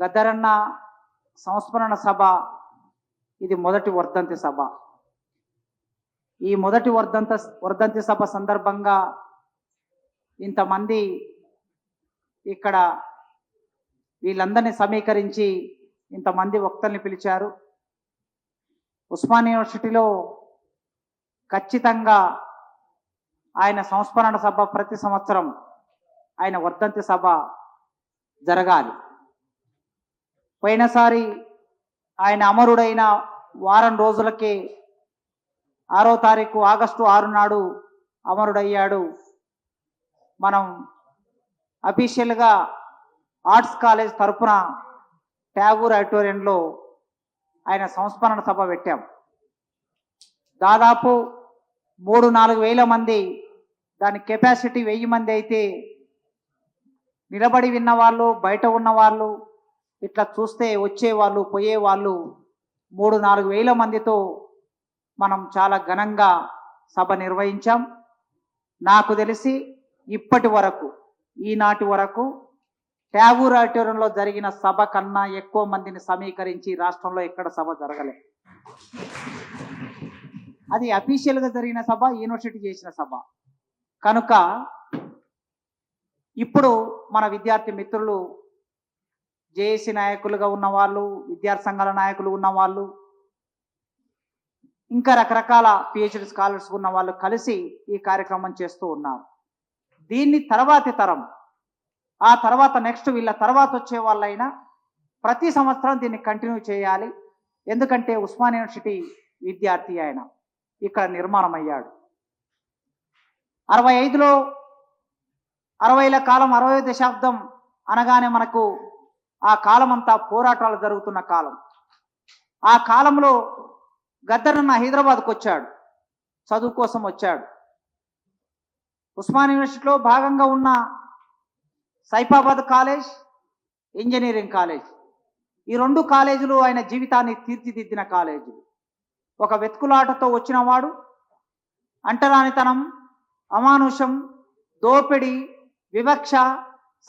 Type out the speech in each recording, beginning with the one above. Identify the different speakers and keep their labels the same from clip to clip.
Speaker 1: గద్దరన్న సంస్మరణ సభ ఇది మొదటి వర్ధంతి సభ. ఈ మొదటి వర్ధంతి సభ సందర్భంగా ఇంతమంది ఇక్కడ వీళ్ళందరినీ సమీకరించి ఇంతమంది వక్తల్ని పిలిచారు. ఉస్మానియా యూనివర్సిటీలో ఖచ్చితంగా ఆయన సంస్మరణ సభ ప్రతి సంవత్సరం ఆయన వర్ధంతి సభ జరగాలి. పోయినసారి ఆయన అమరుడైన వారం రోజులకే 6వ తారీఖు ఆగస్టు 6 నాడు అమరుడయ్యాడు. మనం అఫీషియల్గా ఆర్ట్స్ కాలేజ్ తరఫున ట్యాగూర్ ఆడిటోరియంలో ఆయన సంస్మరణ సభ పెట్టాం. దాదాపు 3-4 వేల మంది, దాని కెపాసిటీ 1000 మంది అయితే నిలబడి విన్నవాళ్ళు, బయట ఉన్నవాళ్ళు, ఇట్లా చూస్తే వచ్చేవాళ్ళు పోయేవాళ్ళు 3-4 వేల మందితో మనం చాలా ఘనంగా సభ నిర్వహించాం. నాకు తెలిసి ఇప్పటి వరకు ఈనాటి వరకు ట్యాగూర్ ఆడిటోరియంలో జరిగిన సభ కన్నా ఎక్కువ మందిని సమీకరించి రాష్ట్రంలో ఎక్కడ సభ జరగలే. అది అఫీషియల్గా జరిగిన సభ, యూనివర్సిటీ చేసిన సభ. కనుక ఇప్పుడు మన విద్యార్థి మిత్రులు, జేఏసీ నాయకులుగా ఉన్నవాళ్ళు, విద్యార్థి సంఘాల నాయకులు ఉన్నవాళ్ళు, ఇంకా రకరకాల పిహెచ్డి స్కాలర్స్ ఉన్న వాళ్ళు కలిసి ఈ కార్యక్రమం చేస్తూ ఉన్నారు. దీన్ని తర్వాతి తరం, ఆ తర్వాత నెక్స్ట్ వీళ్ళ తర్వాత వచ్చే వాళ్ళైనా ప్రతి సంవత్సరం దీన్ని కంటిన్యూ చేయాలి. ఎందుకంటే ఉస్మానియా యూనివర్సిటీ విద్యార్థి ఆయన ఇక్కడ నిర్మాణం అయ్యాడు. 65లో 60ల కాలం, 60వ దశాబ్దం అనగానే మనకు ఆ కాలం అంతా పోరాటాలు జరుగుతున్న కాలం. ఆ కాలంలో గద్దరన్న హైదరాబాద్కు వచ్చాడు, చదువు కోసం వచ్చాడు. ఉస్మానియా యూనివర్సిటీలో భాగంగా ఉన్న సైఫాబాద్ కాలేజ్, ఇంజనీరింగ్ కాలేజ్, ఈ 2 కాలేజీలు ఆయన జీవితాన్ని తీర్చిదిద్దిన కాలేజీలు. ఒక వెతుకులాటతో వచ్చినవాడు అంటరానితనం, అమానుషం, దోపిడి, వివక్ష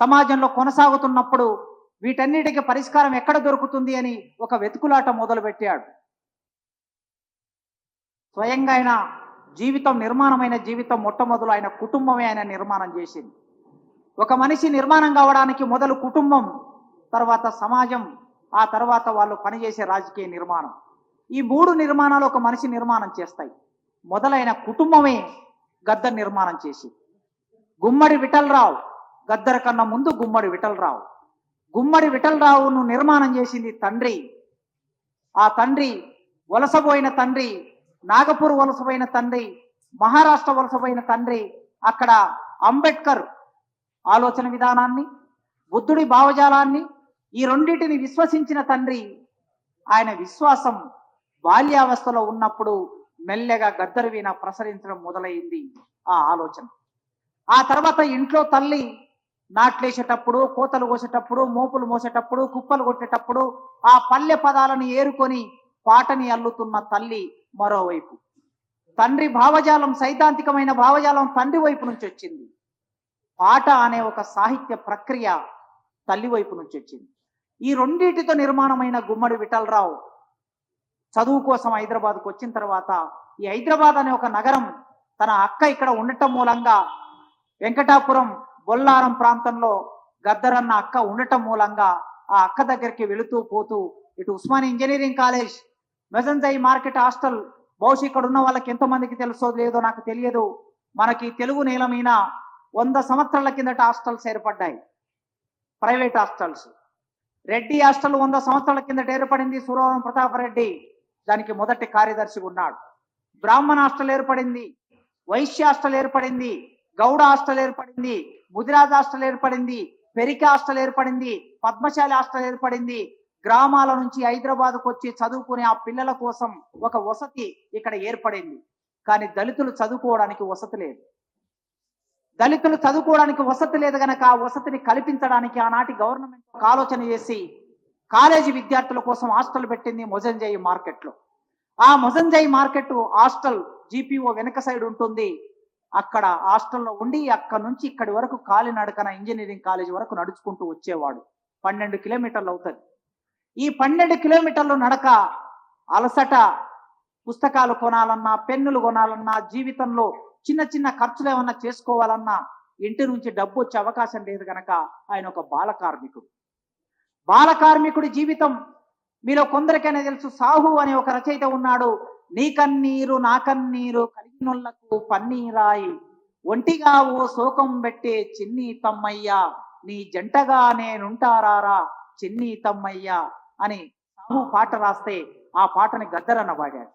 Speaker 1: సమాజంలో కొనసాగుతున్నప్పుడు వీటన్నిటికీ పరిష్కారం ఎక్కడ దొరుకుతుంది అని ఒక వెతుకులాట మొదలుపెట్టాడు. స్వయంగా ఆయన జీవితం, నిర్మాణమైన జీవితం మొట్టమొదలు ఆయన కుటుంబమే ఆయన నిర్మాణం చేసింది. ఒక మనిషి నిర్మాణం కావడానికి మొదలు కుటుంబం, తర్వాత సమాజం, ఆ తర్వాత వాళ్ళు పనిచేసే రాజకీయ నిర్మాణం. ఈ 3 నిర్మాణాలు ఒక మనిషి నిర్మాణం చేస్తాయి. మొదలైన కుటుంబమే గద్దర్ నిర్మాణం చేసి. గుమ్మడి విఠలరావు, గద్దర్ కన్నా ముందు గుమ్మడి విఠలరావు. గుమ్మడి విఠలరావును నిర్మాణం చేసింది తండ్రి. ఆ తండ్రి వలసపోయిన తండ్రి, నాగపూర్ వలసపోయిన తండ్రి, మహారాష్ట్ర వలసపోయిన తండ్రి, అక్కడ అంబేద్కర్ ఆలోచన విధానాన్ని, బుద్ధుడి భావజాలాన్ని, ఈ రెండింటిని విశ్వసించిన తండ్రి. ఆయన విశ్వాసం బాల్యావస్థలో ఉన్నప్పుడు మెల్లగా గద్దర్ వీణ ప్రసరించడం మొదలైంది ఆ ఆలోచన. ఆ తర్వాత ఇంట్లో తల్లి నాట్లేసేటప్పుడు, కోతలు కోసేటప్పుడు, మోపులు మోసేటప్పుడు, కుప్పలు కొట్టేటప్పుడు ఆ పల్లె పదాలను ఏరుకొని పాటని అల్లుతున్న తల్లి మరోవైపు. తండ్రి భావజాలం, సైద్ధాంతికమైన భావజాలం తండ్రి వైపు నుంచి వచ్చింది. పాట అనే ఒక సాహిత్య ప్రక్రియ తల్లి వైపు నుంచి వచ్చింది. ఈ రెండింటితో నిర్మాణమైన గుమ్మడి విఠలరావు చదువు కోసం హైదరాబాద్కు వచ్చిన తర్వాత, ఈ హైదరాబాద్ అనే ఒక నగరం తన అక్క ఇక్కడ ఉండటం మూలంగా, వెంకటాపురం బొల్లారం ప్రాంతంలో గద్దరన్న అక్క ఉండటం మూలంగా ఆ అక్క దగ్గరికి వెళుతూ పోతూ ఇటు ఉస్మానియా ఇంజనీరింగ్ కాలేజ్, మెజంజై మార్కెట్ హాస్టల్, బహుశా ఇక్కడ ఉన్న వాళ్ళకి ఎంతమందికి తెలుసో లేదో నాకు తెలియదు, మనకి తెలుగు నేల మీద 100 సంవత్సరాల కిందట హాస్టల్స్ ఏర్పడ్డాయి, ప్రైవేట్ హాస్టల్స్. రెడ్డి హాస్టల్ 100 సంవత్సరాల కిందట ఏర్పడింది. సురవరం ప్రతాపరెడ్డి దానికి మొదటి కార్యదర్శిగా ఉన్నాడు. బ్రాహ్మణ హాస్టల్ ఏర్పడింది, వైశ్య హాస్టల్ ఏర్పడింది, గౌడ హాస్టల్ ఏర్పడింది, ముదిరాజ్ హాస్టల్ ఏర్పడింది, పెరిక హాస్టల్ ఏర్పడింది, పద్మశాలి హాస్టల్ ఏర్పడింది. గ్రామాల నుంచి హైదరాబాద్కు వచ్చి చదువుకునే ఆ పిల్లల కోసం ఒక వసతి ఇక్కడ ఏర్పడింది. కానీ దళితులు చదువుకోవడానికి వసతి లేదు. దళితులు చదువుకోవడానికి వసతి లేదు కనుక ఆ వసతిని కల్పించడానికి ఆనాటి గవర్నమెంట్ ఒక ఆలోచన చేసి కాలేజీ విద్యార్థుల కోసం హాస్టల్ పెట్టింది మొజంజై మార్కెట్లో. ఆ మొజంజై మార్కెట్ హాస్టల్ జీపీఓ వెనక సైడ్ ఉంటుంది. అక్కడ హాస్టల్లో ఉండి అక్కడ నుంచి ఇక్కడి వరకు కాలినడకన ఇంజనీరింగ్ కాలేజ్ వరకు నడుచుకుంటూ వచ్చేవాడు. 12 కిలోమీటర్లు అవుతుంది. ఈ 12 కిలోమీటర్లు నడక, అలసట, పుస్తకాలు కొనాలన్నా, పెన్నులు కొనాలన్నా, జీవితంలో చిన్న చిన్న ఖర్చులు ఏమన్నా చేసుకోవాలన్నా ఇంటి నుంచి డబ్బు వచ్చే అవకాశం లేదు కనుక ఆయన ఒక బాల కార్మికుడు. బాల కార్మికుడి జీవితం మీలో కొందరికైనా తెలుసు. సాహు అనే ఒక రచయిత ఉన్నాడు. నీ కన్నీరు నా కన్నీరు కలిగినొల్లకు పన్నీరాయి, ఒంటిగా ఓ శోకం పెట్టే చిన్ని తమ్మయ్య, నీ జంటగా నేనుంటారారా చిన్ని తమ్మయ్య అని సాహు పాట రాస్తే ఆ పాటని గద్దరన్న పాడాడు.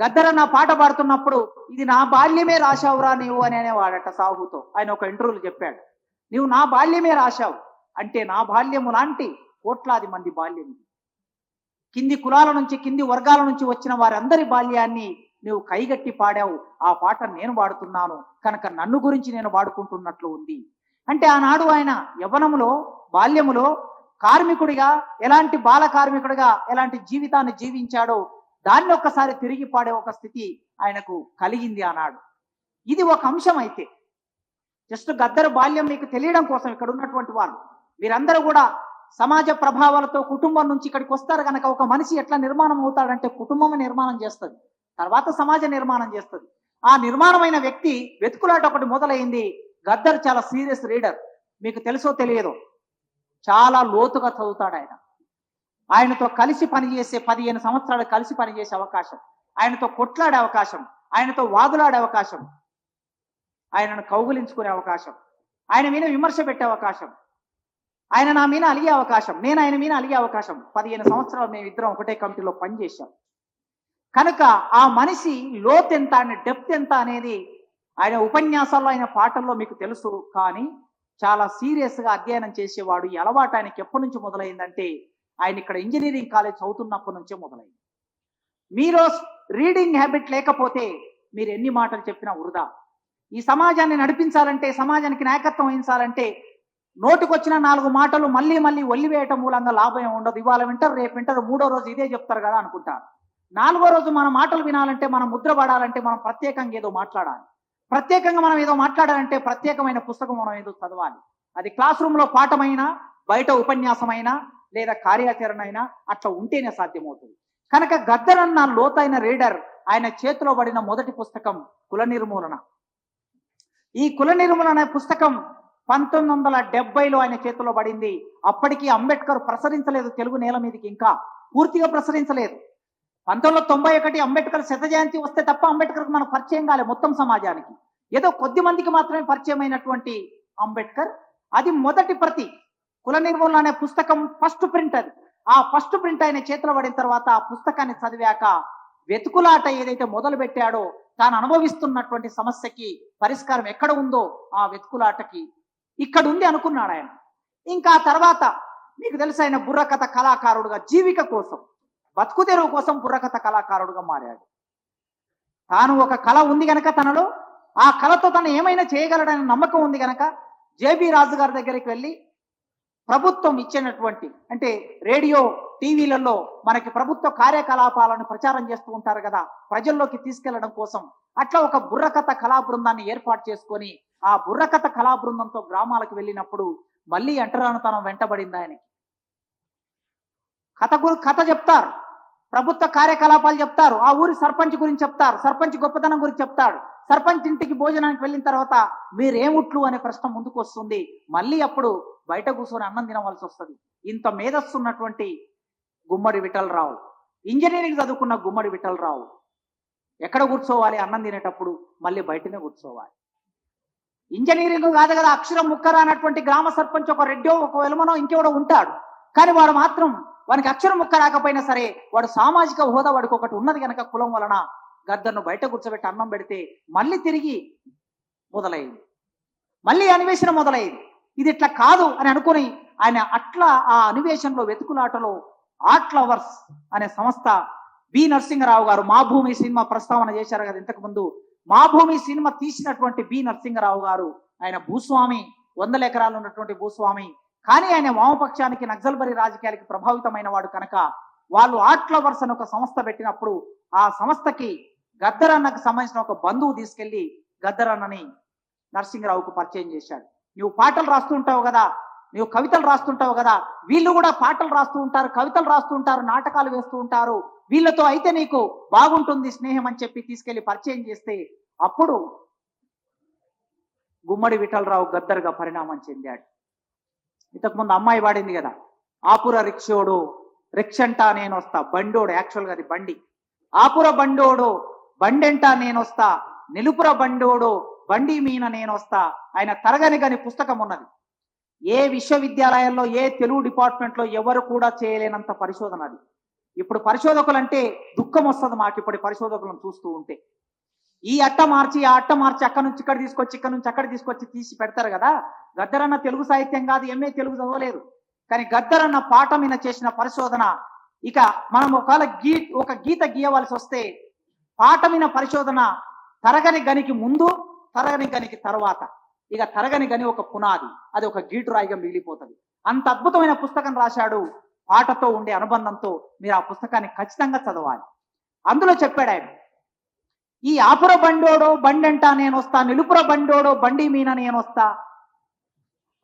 Speaker 1: గద్దరన్న పాట పాడుతున్నప్పుడు ఇది నా బాల్యమే రాశావురా నీవు అని అనేవాడట సాహుతో. ఆయన ఒక ఇంటర్వ్యూలో చెప్పాడు, నీవు నా బాల్యమే రాశావు అంటే నా బాల్యము లాంటి కోట్లాది మంది బాల్యం, కింది కులాల నుంచి కింది వర్గాల నుంచి వచ్చిన వారందరి బాల్యాన్ని నువ్వు కైగట్టి పాడావు. ఆ పాట నేను పాడుతున్నాను కనుక నన్ను గురించి నేను పాడుకుంటున్నట్లు ఉంది అంటే ఆనాడు ఆయన యవ్వనములో బాల్యములో కార్మికుడిగా ఎలాంటి బాల కార్మికుడిగా ఎలాంటి జీవితాన్ని జీవించాడో దాన్ని ఒక్కసారి తిరిగి పాడే ఒక స్థితి ఆయనకు కలిగింది ఆనాడు. ఇది ఒక అంశం. అయితే జస్ట్ గద్దర్ బాల్యం మీకు తెలియడం కోసం ఇక్కడ ఉన్నటువంటి వాళ్ళు మీరందరూ కూడా సమాజ ప్రభావాలతో కుటుంబం నుంచి ఇక్కడికి వస్తారు కనుక ఒక మనిషి ఎట్లా నిర్మాణం అవుతాడంటే కుటుంబం నిర్మాణం చేస్తుంది, తర్వాత సమాజ నిర్మాణం చేస్తుంది. ఆ నిర్మాణమైన వ్యక్తి వెతుకులాట ఒకటి మొదలైంది. గద్దర్ చాలా సీరియస్ రీడర్, మీకు తెలుసో తెలియదో చాలా లోతుగా చదువుతాడు ఆయన. ఆయనతో కలిసి పనిచేసే 15 సంవత్సరాలు కలిసి పనిచేసే అవకాశం, ఆయనతో కొట్లాడే అవకాశం, ఆయనతో వాదులాడే అవకాశం, ఆయనను కౌగులించుకునే అవకాశం, ఆయన మీద విమర్శ పెట్టే అవకాశం, ఆయన నా మీద అలిగే అవకాశం, నేను ఆయన మీద అలిగే అవకాశం. 15 సంవత్సరాలు మేము ఇద్దరం ఒకటే కమిటీలో పనిచేశాం కనుక ఆ మనిషి లోత్ ఎంత, ఆయన డెప్త్ ఎంత అనేది ఆయన ఉపన్యాసాల్లో ఆయన పాటల్లో మీకు తెలుసు. కానీ చాలా సీరియస్గా అధ్యయనం చేసేవాడు. ఈ అలవాటు ఆయనకి ఎప్పటి నుంచి మొదలైందంటే ఆయన ఇక్కడ ఇంజనీరింగ్ కాలేజ్ చదువుతున్నప్పటి నుంచే మొదలైంది. మీరు రీడింగ్ హ్యాబిట్ లేకపోతే మీరు ఎన్ని మాటలు చెప్పినా వృధా. ఈ సమాజాన్ని నడిపించాలంటే, సమాజానికి నాయకత్వం వహించాలంటే నోటికొచ్చిన 4 మాటలు మళ్ళీ మళ్ళీ ఒల్లివేయటం మూలంగా లాభం ఉండదు. ఇవాళ వింటారు, రేపు వింటారు, 3వ రోజు ఇదే చెప్తారు కదా అనుకుంటారు. 4వ రోజు మన మాటలు వినాలంటే, మనం ముద్ర పడాలంటే మనం ప్రత్యేకంగా ఏదో మాట్లాడాలి. ప్రత్యేకంగా మనం ఏదో మాట్లాడాలంటే ప్రత్యేకమైన పుస్తకం మనం ఏదో చదవాలి. అది క్లాస్ రూమ్లో పాఠమైనా, బయట ఉపన్యాసమైనా, లేదా కార్యాచరణ అయినా అట్లా ఉంటేనే సాధ్యమవుతుంది. కనుక గద్దర్ అన్న లోతైన రీడర్. ఆయన చేతిలో పడిన మొదటి పుస్తకం కుల నిర్మూలన. ఈ కుల నిర్మూలన అనే పుస్తకం 1970లో ఆయన చేతిలో పడింది. అప్పటికి అంబేద్కర్ ప్రసరించలేదు తెలుగు నేల మీదకి, ఇంకా పూర్తిగా ప్రసరించలేదు. 1991 అంబేద్కర్ శత జయంతి వస్తే తప్ప అంబేద్కర్కి మనకు పరిచయం కాలే మొత్తం సమాజానికి. ఏదో కొద్ది మందికి మాత్రమే పరిచయం అయినటువంటి అంబేద్కర్. అది మొదటి ప్రతి కుల నిర్మూలన అనే పుస్తకం ఫస్ట్ ప్రింట్. అది ఆ ఫస్ట్ ప్రింట్ ఆయన చేతిలో పడిన తర్వాత ఆ పుస్తకాన్ని చదివాక వెతుకులాట ఏదైతే మొదలు పెట్టాడో, తాను అనుభవిస్తున్నటువంటి సమస్యకి పరిష్కారం ఎక్కడ ఉందో ఆ వెతుకులాటకి ఇక్కడ ఉంది అనుకున్నాడు ఆయన. ఇంకా తర్వాత మీకు తెలుసు ఆయన బుర్రకథ కళాకారుడుగా జీవిక కోసం, బతుకు తెరువు కోసం బుర్రకథ కళాకారుడుగా మారాడు. తాను ఒక కళ ఉంది గనక తనలో, ఆ కళతో తను ఏమైనా చేయగలడనే నమ్మకం ఉంది గనక జేబీ రాజు గారి దగ్గరికి వెళ్ళి ప్రభుత్వం ఇచ్చినటువంటి, అంటే రేడియో టీవీలలో మనకి ప్రభుత్వ కార్యకలాపాలను ప్రచారం చేస్తూ ఉంటారు కదా, ప్రజల్లోకి తీసుకెళ్లడం కోసం అట్లా ఒక బుర్రకథ కళా బృందాన్ని ఏర్పాటు చేసుకొని ఆ బుర్రకథ కళా బృందంతో గ్రామాలకు వెళ్ళినప్పుడు మళ్ళీ అంటరానితనం వెంటబడింది ఆయనకి. కథ చెప్తారు, ప్రభుత్వ కార్యకలాపాలు చెప్తారు, ఆ ఊరి సర్పంచ్ గురించి చెప్తారు, సర్పంచ్ గొప్పతనం గురించి చెప్తాడు. సర్పంచ్ ఇంటికి భోజనానికి వెళ్ళిన తర్వాత మీరేముట్లు అనే ప్రశ్న ముందుకు వస్తుంది. మళ్ళీ అప్పుడు బయట కూర్చొని అన్నం తినవలసి వస్తుంది. ఇంత మేధస్సు ఉన్నటువంటి గుమ్మడి విఠలరావు, ఇంజనీరింగ్ చదువుకున్న గుమ్మడి విఠలరావు ఎక్కడ కూర్చోవాలి అన్నం తినేటప్పుడు? మళ్ళీ బయటనే కూర్చోవాలి. ఇంజనీరింగ్ కాదు కదా, అక్షరం ముక్కరా అన్నటువంటి గ్రామ సర్పంచ్ ఒక రెడ్డో ఒక వెలమనో ఇంకెవడో ఉంటాడు. కానీ వాడు మాత్రం, వానికి అక్షరం ముక్క రాకపోయినా సరే వాడు సామాజిక హోదా వాడికి ఒకటి ఉన్నది కనుక కులం వలన గద్దర్ను బయట కూర్చోబెట్టి అన్నం పెడితే మళ్ళీ తిరిగి మొదలైంది, మళ్ళీ అన్వేషణ మొదలైంది. ఇది ఇట్లా కాదు అని అనుకుని ఆయన అట్లా ఆ అన్వేషణలో వెతుకులాటలో ఆర్ట్ లవర్స్ అనే సంస్థ, బి నరసింహరావు గారు మా భూమి సినిమా ప్రస్తావన చేశారు కదా ఇంతకు ముందు. మా భూమి సినిమా తీసినటువంటి బి నరసింహరావు గారు ఆయన భూస్వామి, 100 ఎకరాలు ఉన్నటువంటి భూస్వామి. కానీ ఆయన వామపక్షానికి నక్సల్బరీ రాజకీయాలకి ప్రభావితమైన వాడు కనుక వాళ్ళు ఆర్ట్ లవర్స్ అని ఒక సంస్థ పెట్టినప్పుడు ఆ సంస్థకి గద్దర్ అన్నకు సంబంధించిన ఒక బంధువు తీసుకెళ్లి గద్దర్ అన్నని నరసింహరావుకు పరిచయం చేశాడు. నువ్వు పాటలు రాస్తూ ఉంటావు కదా, నువ్వు కవితలు రాస్తుంటావు కదా, వీళ్ళు కూడా పాటలు రాస్తూ ఉంటారు, కవితలు రాస్తూ ఉంటారు, నాటకాలు వేస్తూ ఉంటారు, వీళ్ళతో అయితే నీకు బాగుంటుంది స్నేహం అని చెప్పి తీసుకెళ్లి పరిచయం చేస్తే అప్పుడు గుమ్మడి విఠలరావు గద్దరుగా పరిణామం చెందాడు. ఇంతకుముందు అమ్మాయి వాడింది కదా, ఆపుర రిక్షోడు రిక్షంటా నేను వస్తా, బండోడు, యాక్చువల్గా అది బండి, ఆపుర బండోడు బండెంటా నేను వస్తా, నిలుపుర బండోడు బండి మీన నేను వస్తా. ఆయన తరగని గని పుస్తకం ఉన్నది. ఏ విశ్వవిద్యాలయాల్లో ఏ తెలుగు డిపార్ట్మెంట్లో ఎవరు కూడా చేయలేనంత పరిశోధన అది. ఇప్పుడు పరిశోధకులు అంటే దుఃఖం వస్తుంది మాకు ఇప్పటి పరిశోధకులను చూస్తూ ఉంటే. ఈ అట్ట మార్చి ఆ అట్ట మార్చి అక్కడ నుంచి ఇక్కడ తీసుకొచ్చి ఇక్కడ నుంచి అక్కడ తీసుకొచ్చి తీసి పెడతారు కదా. గద్దరన్న తెలుగు సాహిత్యం కాదు, ఎంఏ తెలుగు చదవలేదు, కానీ గద్దరన్న పాట మీద చేసిన పరిశోధన. ఇక మనం ఒక గీత గీయవలసి వస్తే పాట మీద పరిశోధన తరగని గనికి ముందు, తరగని గనికి తర్వాత. ఇక తరగని గని ఒక పునాది, అది ఒక గీటురాయిగా మిగిలిపోతుంది. అంత అద్భుతమైన పుస్తకం రాశాడు పాటతో ఉండే అనుబంధంతో. మీరు ఆ పుస్తకాన్ని ఖచ్చితంగా చదవాలి. అందులో చెప్పాడు ఆయన, ఈ ఆపుర బండోడో బండంటా నేను వస్తా, నిలుపుర బండోడో బండి మీన నేను వస్తా,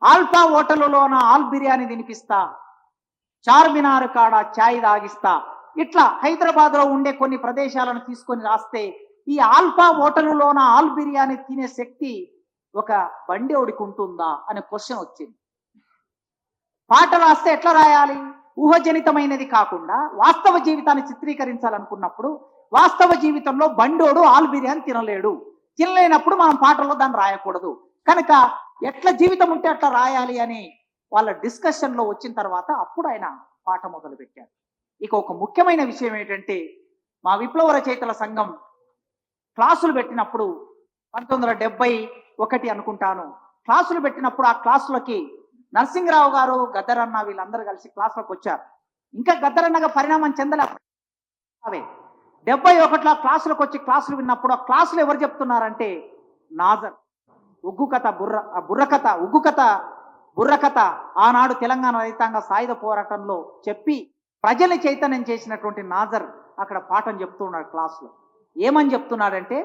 Speaker 1: ఆల్ఫా హోటలులోన ఆల్ బిర్యానీ తినిపిస్తా, చార్మినార్ కాడ ఛాయ్ తాగిస్తా. ఇట్లా హైదరాబాద్ లో ఉండే కొన్ని ప్రదేశాలను తీసుకొని రాస్తే ఈ ఆల్ఫా హోటలులోన ఆల్ బిర్యానీ తినే శక్తి ఒక బండోడికి ఉంటుందా అనే క్వశ్చన్ వచ్చింది. పాట రాస్తే ఎట్లా రాయాలి? ఊహజనితమైనది కాకుండా వాస్తవ జీవితాన్ని చిత్రీకరించాలనుకున్నప్పుడు వాస్తవ జీవితంలో బండోడు ఆల్ బిర్యానీ తినలేనప్పుడు మనం పాటలో దాన్ని రాయకూడదు. కనుక ఎట్లా జీవితం ఉంటే అట్లా రాయాలి అని వాళ్ళ డిస్కషన్ లో వచ్చిన తర్వాత అప్పుడు ఆయన పాట మొదలు పెట్టారు. ఇక ఒక ముఖ్యమైన విషయం ఏంటంటే, మా విప్లవ రచయితల సంఘం క్లాసులు పెట్టినప్పుడు 1971 అనుకుంటాను, క్లాసులు పెట్టినప్పుడు ఆ క్లాసులకి నరసింహరావు గారు, గద్దరన్న వీళ్ళందరూ కలిసి క్లాసులకు వచ్చారు. ఇంకా గద్దరన్నగా పరిణామం చెందలే. 71లో క్లాసులకు వచ్చి క్లాసులు విన్నప్పుడు ఆ క్లాసులు ఎవరు చెప్తున్నారంటే, నాజర్ ఉగ్గు కథ బుర్రకథ ఆనాడు తెలంగాణ రైతాంగ సాయుధ పోరాటంలో చెప్పి ప్రజల్ని చైతన్యం చేసినటువంటి నాజర్ అక్కడ పాఠం చెప్తూ ఉన్నాడు క్లాసులో. ఏమని చెప్తున్నాడంటే,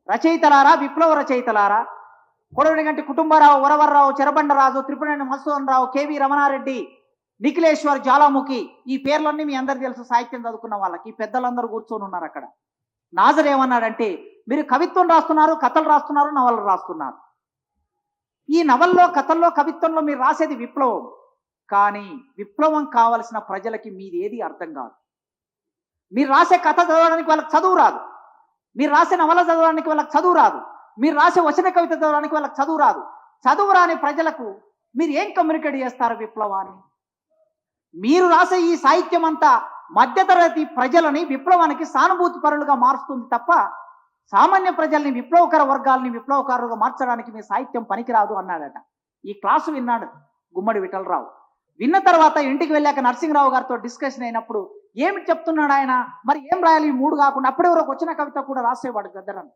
Speaker 1: రచయితలారా, విప్లవ రచయితలారా, కొడవటిగంటి కుటుంబరావు, వరవర్రావు, చెరబండరాజు, త్రిపురేణి మధుసూదన్ రావు, కేవి రమణారెడ్డి, నిఖిలేశ్వర్, జ్వాలాముఖి, ఈ పేర్లన్నీ మీ అందరు తెలుసు, సాహిత్యం చదువుకున్న వాళ్ళకి. ఈ పెద్దలందరూ కూర్చొని ఉన్నారు అక్కడ. నాజర్ ఏమన్నాడంటే, మీరు కవిత్వం రాస్తున్నారు, కథలు రాస్తున్నారు, నవలలు రాస్తున్నారు. ఈ నవల్లో, కథల్లో, కవిత్వంలో మీరు రాసేది విప్లవం. కానీ విప్లవం కావలసిన ప్రజలకి మీది ఏది అర్థం కాదు. మీరు రాసే కథ చదవడానికి వాళ్ళకి చదువు రాదు, మీరు రాసే నవల చదవడానికి వాళ్ళకి చదువు రాదు, మీరు రాసే వచన కవిత చదవడానికి వాళ్ళకి చదువు రాదు. చదువు రాని ప్రజలకు మీరు ఏం కమ్యూనికేట్ చేస్తారు విప్లవాన్ని? మీరు రాసే ఈ సాహిత్యం అంతా మధ్యతరగతి ప్రజలని విప్లవానికి సానుభూతి పరులుగా మారుస్తుంది తప్ప సామాన్య ప్రజల్ని, విప్లవకర వర్గాల్ని విప్లవకారులుగా మార్చడానికి మీ సాహిత్యం పనికిరాదు అన్నాడట. ఈ క్లాసు విన్నాడు గుమ్మడి విఠలరావు. విన్న తర్వాత ఇంటికి వెళ్ళాక నరసింహరావు గారితో డిస్కషన్ అయినప్పుడు ఏమిటి చెప్తున్నాడు ఆయన, మరి ఏం రాయాలి ఈ మూడు కాకుండా? అప్పుడే ఒక వచ్చిన కవిత కూడా రాసేవాడు గద్దరన్న.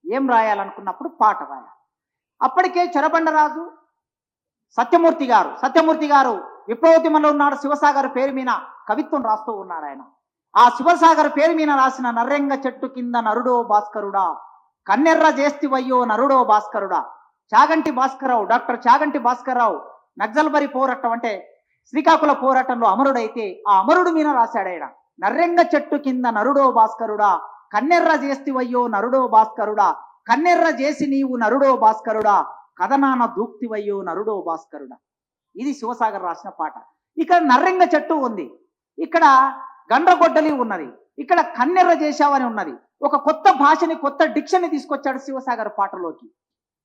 Speaker 1: ఏం రాయాలనుకున్నప్పుడు పాట రాయాలి. అప్పటికే చెరబండరాజు, సత్యమూర్తి గారు విప్లవోద్యమంలో ఉన్నాడు. శివసాగర్ పేరు మీద కవిత్వం రాస్తూ ఉన్నాడు ఆయన. ఆ శివసాగర్ పేరు మీద రాసిన నర్రెంగ చెట్టు కింద నరుడో భాస్కరుడా, కన్నెర్ర చేస్తివయ్యో నరుడో భాస్కరుడా, చాగంటి భాస్కరరావు, డాక్టర్ చాగంటి భాస్కరరావు నక్సల్బరి పోరాటం అంటే శ్రీకాకుళ పోరాటంలో అమరుడైతే ఆ అమరుడు మీద రాశాడు ఆయన. నర్రెంగ చెట్టు కింద నరుడో భాస్కరుడా, కన్నెర్ర చేస్తివయ్యో నరుడో భాస్కరుడా, కన్నెర్ర చేసి నీవు నరుడో భాస్కరుడా, కథనాన దూక్తివయ్యో నరుడో భాస్కరుడా. ఇది శివసాగర్ రాసిన పాట. ఇక్కడ నర్రెంగ చెట్టు ఉంది, ఇక్కడ గండ్రగొడ్డలి ఉన్నది, ఇక్కడ కన్నెర్ర చేశావని ఉన్నది. ఒక కొత్త భాషని, కొత్త డిక్షన్ని తీసుకొచ్చాడు శివసాగర్ పాటలోకి.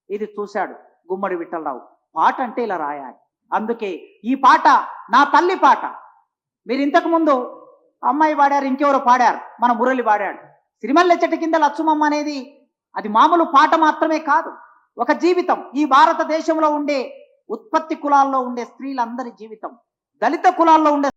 Speaker 1: ఇది చూశాడు గుమ్మడి విఠలరావు. పాట అంటే ఇలా రాయాలి. అందుకే ఈ పాట నా తల్లి పాట. మీరు ఇంతకు ముందు అమ్మాయి పాడారు, ఇంకెవరో పాడారు, మన మురళి పాడాడు. సిరిమల్లె చెట్టు కింద లచ్చుమమ్మ అనేది అది మామూలు పాట మాత్రమే కాదు, ఒక జీవితం. ఈ భారతదేశంలో ఉండే ఉత్పత్తి కులాల్లో ఉండే స్త్రీలందరి జీవితం, దళిత కులాల్లో ఉండే